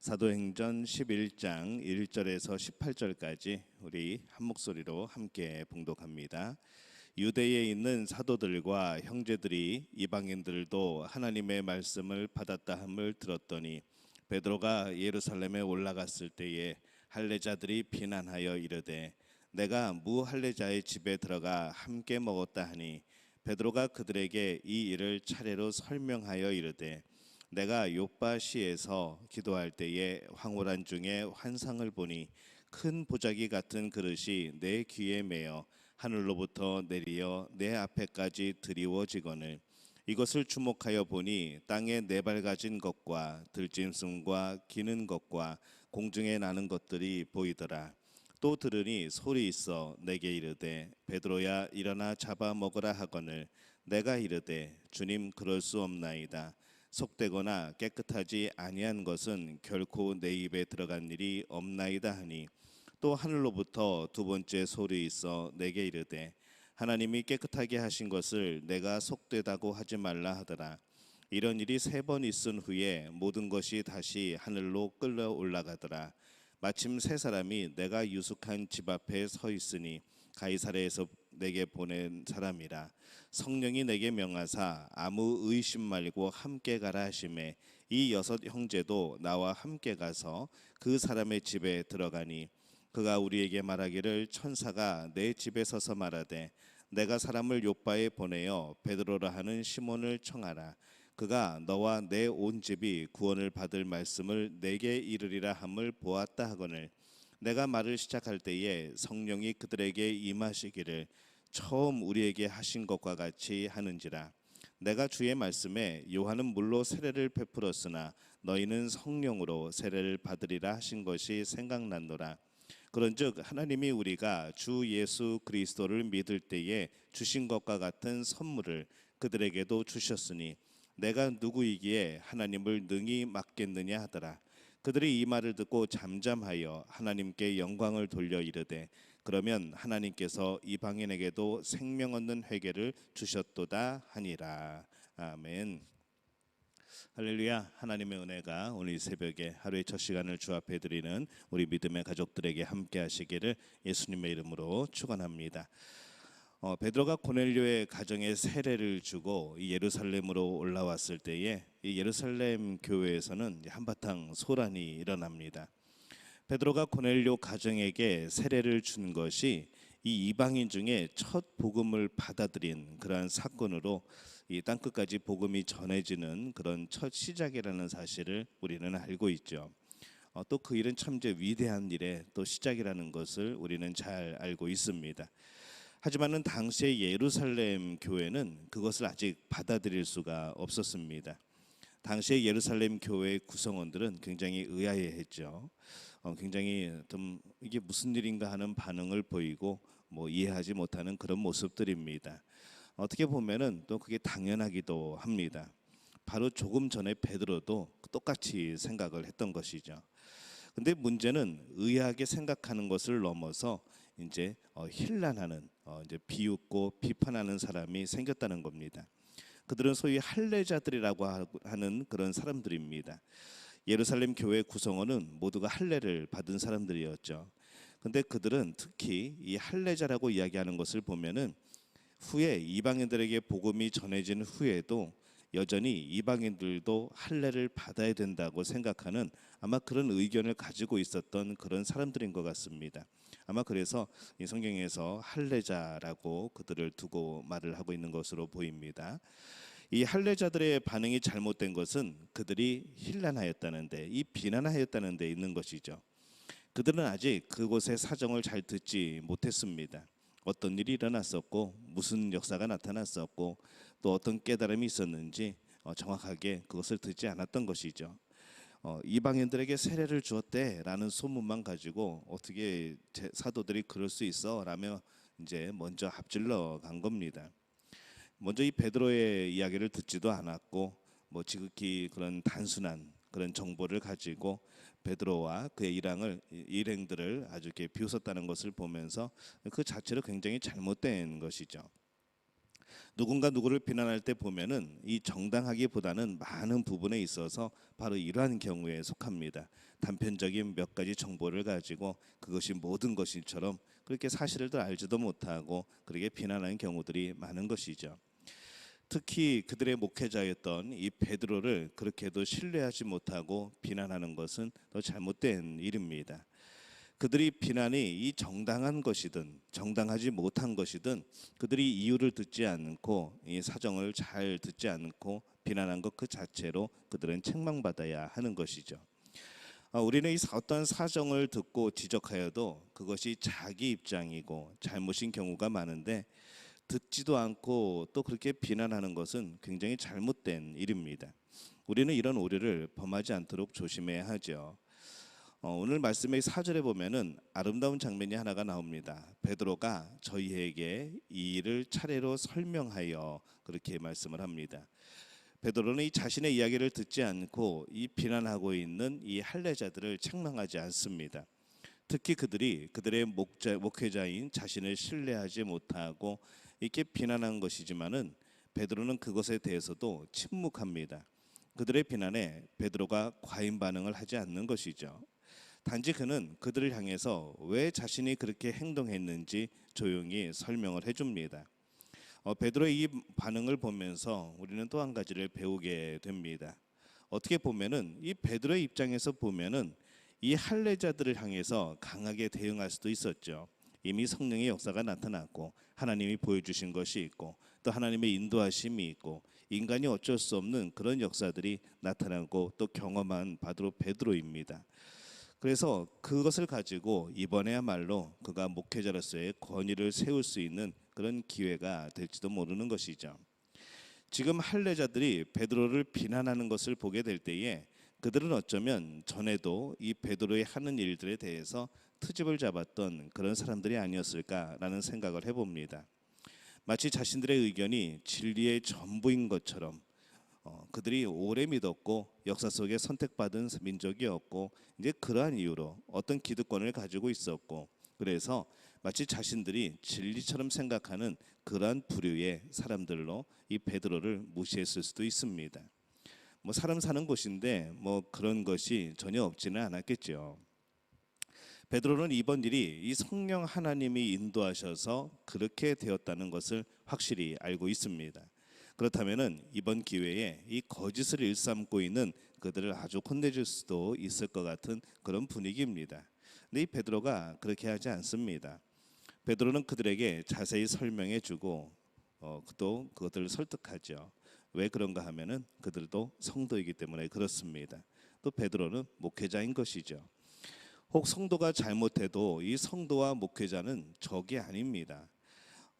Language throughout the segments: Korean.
사도행전 11장 1절에서 18절까지 우리 한 목소리로 함께 봉독합니다. 유대에 있는 사도들과 형제들이 이방인들도 하나님의 말씀을 받았다 함을 들었더니 베드로가 예루살렘에 올라갔을 때에 할례자들이 비난하여 이르되 내가 무할례자의 집에 들어가 함께 먹었다 하니 베드로가 그들에게 이 일을 차례로 설명하여 이르되 내가 요빠시에서 기도할 때에 황홀한 중에 환상을 보니 큰 보자기 같은 그릇이 내 귀에 매어 하늘로부터 내리어 내 앞에까지 드리워지거늘 이것을 주목하여 보니 땅에 네 발 가진 것과 들짐승과 기는 것과 공중에 나는 것들이 보이더라. 또 들으니 소리 있어 내게 이르되 베드로야 일어나 잡아 먹으라 하거늘 내가 이르되 주님 그럴 수 없나이다. 속되거나 깨끗하지 아니한 것은 결코 내 입에 들어간 일이 없나이다 하니 또 하늘로부터 두 번째 소리 있어 내게 이르되 하나님이 깨끗하게 하신 것을 내가 속되다고 하지 말라 하더라. 이런 일이 3번 있은 후에 모든 것이 다시 하늘로 끌려 올라가더라. 마침 3사람이 내가 유숙한 집 앞에 서 있으니 가이사랴에서 내게 보낸 사람이라. 성령이 내게 명하사 아무 의심 말고 함께 가라 하시매 이 6 형제도 나와 함께 가서 그 사람의 집에 들어가니 그가 우리에게 말하기를 천사가 내 집에 서서 말하되 내가 사람을 요빠에 보내어 베드로라 하는 시몬을 청하라. 그가 너와 내 온 집이 구원을 받을 말씀을 내게 이르리라 함을 보았다 하거늘 내가 말을 시작할 때에 성령이 그들에게 임하시기를 처음 우리에게 하신 것과 같이 하는지라. 내가 주의 말씀에 요한은 물로 세례를 베풀었으나 너희는 성령으로 세례를 받으리라 하신 것이 생각난노라. 그런즉 하나님이 우리가 주 예수 그리스도를 믿을 때에 주신 것과 같은 선물을 그들에게도 주셨으니 내가 누구이기에 하나님을 능히 맡겠느냐 하더라. 그들이 이 말을 듣고 잠잠하여 하나님께 영광을 돌려 이르되 그러면 하나님께서 이방인에게도 생명 얻는 회개를 주셨도다 하니라. 아멘. 할렐루야. 하나님의 은혜가 오늘 이 새벽에 하루의 첫 시간을 주 앞에 드리는 우리 믿음의 가족들에게 함께 하시기를 예수님의 이름으로 축원합니다. 베드로가 고넬료의 가정에 세례를 주고 예루살렘으로 올라왔을 때에 이 예루살렘 교회에서는 한바탕 소란이 일어납니다. 베드로가 고넬료 가정에게 세례를 준 것이 이 이방인 중에 첫 복음을 받아들인 그러한 사건으로 이 땅끝까지 복음이 전해지는 그런 첫 시작이라는 사실을 우리는 알고 있죠. 또 그 일은 참 위대한 일의 또 시작이라는 것을 우리는 잘 알고 있습니다. 하지만은 당시의 예루살렘 교회는 그것을 아직 받아들일 수가 없었습니다. 당시의 예루살렘 교회의 구성원들은 굉장히 의아해했죠. 굉장히 좀 이게 무슨 일인가 하는 반응을 보이고 이해하지 못하는 그런 모습들입니다. 어떻게 보면은 또 그게 당연하기도 합니다. 바로 조금 전에 베드로도 똑같이 생각을 했던 것이죠. 근데 문제는 의아하게 생각하는 것을 넘어서 이제 힐난하는 이제 비웃고 비판하는 사람이 생겼다는 겁니다. 그들은 소위 할례자들이라고 하는 그런 사람들입니다. 예루살렘 교회 구성원은 모두가 할례를 받은 사람들이었죠. 근데 그들은 특히 이 할례자라고 이야기하는 것을 보면은 후에 이방인들에게 복음이 전해진 후에도 여전히 이방인들도 할례를 받아야 된다고 생각하는 아마 그런 의견을 가지고 있었던 그런 사람들인 것 같습니다. 아마 그래서 이 성경에서 할례자라고 그들을 두고 말을 하고 있는 것으로 보입니다. 이 할례자들의 반응이 잘못된 것은 그들이 힐난하였다는 데, 이 비난하였다는 데 있는 것이죠. 그들은 아직 그곳의 사정을 잘 듣지 못했습니다. 어떤 일이 일어났었고 무슨 역사가 나타났었고 또 어떤 깨달음이 있었는지 정확하게 그것을 듣지 않았던 것이죠. 이방인들에게 세례를 주었대라는 소문만 가지고 어떻게 사도들이 그럴 수 있어? 라며 이제 먼저 앞질러 간 겁니다. 먼저 이 베드로의 이야기를 듣지도 않았고 지극히 그런 단순한 그런 정보를 가지고 베드로와 그의 일행들을 아주 이렇게 비웃었다는 것을 보면서 그 자체로 굉장히 잘못된 것이죠. 누군가 누구를 비난할 때 보면은 이 정당하기보다는 많은 부분에 있어서 바로 이러한 경우에 속합니다. 단편적인 몇 가지 정보를 가지고 그것이 모든 것일처럼 그렇게 사실을 더 알지도 못하고 그렇게 비난하는 경우들이 많은 것이죠. 특히 그들의 목회자였던 이 베드로를 그렇게도 신뢰하지 못하고 비난하는 것은 더 잘못된 일입니다. 그들이 비난이 이 정당한 것이든 정당하지 못한 것이든 그들이 이유를 듣지 않고 이 사정을 잘 듣지 않고 비난한 것 그 자체로 그들은 책망받아야 하는 것이죠. 우리는 이 어떤 사정을 듣고 지적하여도 그것이 자기 입장이고 잘못인 경우가 많은데 듣지도 않고 또 그렇게 비난하는 것은 굉장히 잘못된 일입니다. 우리는 이런 오류를 범하지 않도록 조심해야 하죠. 오늘 말씀의 4절에 보면은 아름다운 장면이 하나가 나옵니다. 베드로가 저희에게 이 일을 차례로 설명하여 그렇게 말씀을 합니다. 베드로는 이 자신의 이야기를 듣지 않고 이 비난하고 있는 이 할례자들을 책망하지 않습니다. 특히 그들의 목회자인 자신을 신뢰하지 못하고 이렇게 비난한 것이지만은 베드로는 그것에 대해서도 침묵합니다. 그들의 비난에 베드로가 과잉 반응을 하지 않는 것이죠. 단지 그는 그들을 향해서 왜 자신이 그렇게 행동했는지 조용히 설명을 해줍니다. 베드로의 이 반응을 보면서 우리는 또 한 가지를 배우게 됩니다. 어떻게 보면은 이 베드로의 입장에서 보면은 이 할례자들을 향해서 강하게 대응할 수도 있었죠. 이미 성령의 역사가 나타났고 하나님이 보여주신 것이 있고 또 하나님의 인도하심이 있고 인간이 어쩔 수 없는 그런 역사들이 나타나고 또 경험한 바로 베드로입니다. 그래서 그것을 가지고 이번에야말로 그가 목회자로서의 권위를 세울 수 있는 그런 기회가 될지도 모르는 것이죠. 지금 할례자들이 베드로를 비난하는 것을 보게 될 때에 그들은 어쩌면 전에도 이 베드로의 하는 일들에 대해서 트집을 잡았던 그런 사람들이 아니었을까라는 생각을 해봅니다. 마치 자신들의 의견이 진리의 전부인 것처럼 그들이 오래 믿었고 역사 속에 선택받은 민족이었고 이제 그러한 이유로 어떤 기득권을 가지고 있었고 그래서 마치 자신들이 진리처럼 생각하는 그러한 부류의 사람들로 이 베드로를 무시했을 수도 있습니다. 뭐 사람 사는 곳인데 뭐 그런 것이 전혀 없지는 않았겠죠. 베드로는 이번 일이 이 성령 하나님이 인도하셔서 그렇게 되었다는 것을 확실히 알고 있습니다. 그렇다면은 이번 기회에 이 거짓을 일삼고 있는 그들을 아주 혼내줄 수도 있을 것 같은 그런 분위기입니다. 근데 이 베드로가 그렇게 하지 않습니다. 베드로는 그들에게 자세히 설명해주고 또 그것들을 설득하죠. 왜 그런가 하면은 그들도 성도이기 때문에 그렇습니다. 또 베드로는 목회자인 것이죠. 혹 성도가 잘못해도 이 성도와 목회자는 적이 아닙니다.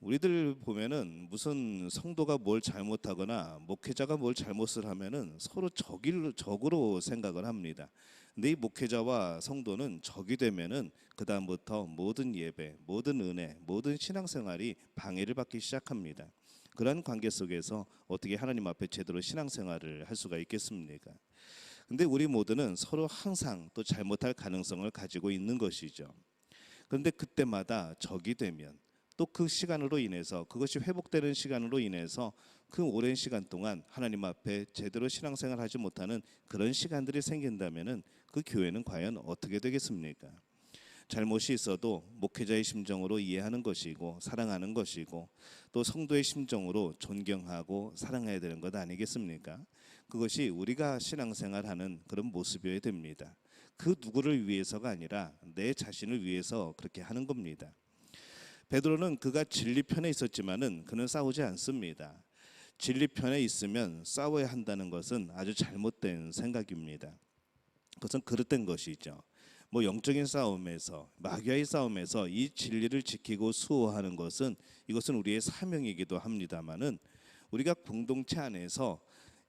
우리들 보면은 무슨 성도가 뭘 잘못하거나 목회자가 뭘 잘못을 하면은 서로 적으로 생각을 합니다. 근데 이 목회자와 성도는 적이 되면은 그 다음부터 모든 예배, 모든 은혜, 모든 신앙생활이 방해를 받기 시작합니다. 그러한 관계 속에서 어떻게 하나님 앞에 제대로 신앙생활을 할 수가 있겠습니까? 근데 우리 모두는 서로 항상 또 잘못할 가능성을 가지고 있는 것이죠. 그런데 그때마다 적이 되면 또 그 시간으로 인해서 그것이 회복되는 시간으로 인해서 그 오랜 시간 동안 하나님 앞에 제대로 신앙생활 하지 못하는 그런 시간들이 생긴다면은 그 교회는 과연 어떻게 되겠습니까? 잘못이 있어도 목회자의 심정으로 이해하는 것이고 사랑하는 것이고 또 성도의 심정으로 존경하고 사랑해야 되는 것 아니겠습니까? 그것이 우리가 신앙생활하는 그런 모습이어야 됩니다. 그 누구를 위해서가 아니라 내 자신을 위해서 그렇게 하는 겁니다. 베드로는 그가 진리 편에 있었지만은 그는 싸우지 않습니다. 진리 편에 있으면 싸워야 한다는 것은 아주 잘못된 생각입니다. 그것은 그릇된 것이죠. 뭐 영적인 싸움에서 마귀와의 싸움에서 이 진리를 지키고 수호하는 것은 이것은 우리의 사명이기도 합니다만은 우리가 공동체 안에서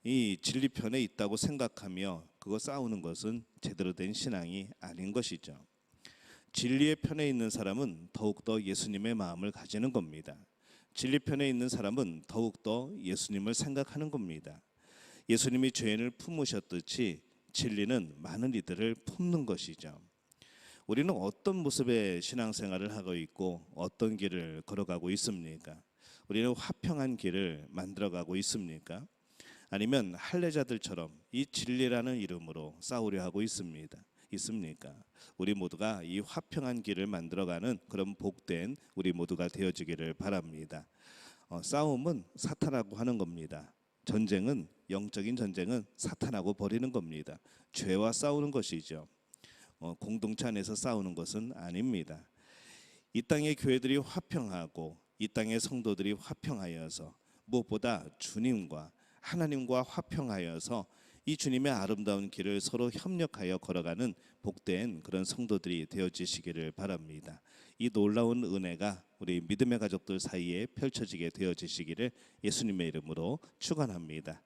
이 진리 편에 있다고 생각하며 그거 싸우는 것은 제대로 된 신앙이 아닌 것이죠. 진리의 편에 있는 사람은 더욱더 예수님의 마음을 가지는 겁니다. 진리 편에 있는 사람은 더욱더 예수님을 생각하는 겁니다. 예수님이 죄인을 품으셨듯이 진리는 많은 이들을 품는 것이죠. 우리는 어떤 모습의 신앙생활을 하고 있고 어떤 길을 걸어가고 있습니까? 우리는 화평한 길을 만들어가고 있습니까? 아니면 할례자들처럼 이 진리라는 이름으로 싸우려 하고 있습니까? 우리 모두가 이 화평한 길을 만들어가는 그런 복된 우리 모두가 되어지기를 바랍니다. 싸움은 사탄하고 하는 겁니다. 전쟁은 영적인 전쟁은 사탄하고 벌이는 겁니다. 죄와 싸우는 것이죠. 공동체 안에서 싸우는 것은 아닙니다. 이 땅의 교회들이 화평하고 이 땅의 성도들이 화평하여서 무엇보다 주님과 하나님과 화평하여서 이 주님의 아름다운 길을 서로 협력하여 걸어가는 복된 그런 성도들이 되어지시기를 바랍니다. 이 놀라운 은혜가 우리 믿음의 가족들 사이에 펼쳐지게 되어지시기를 예수님의 이름으로 축원합니다.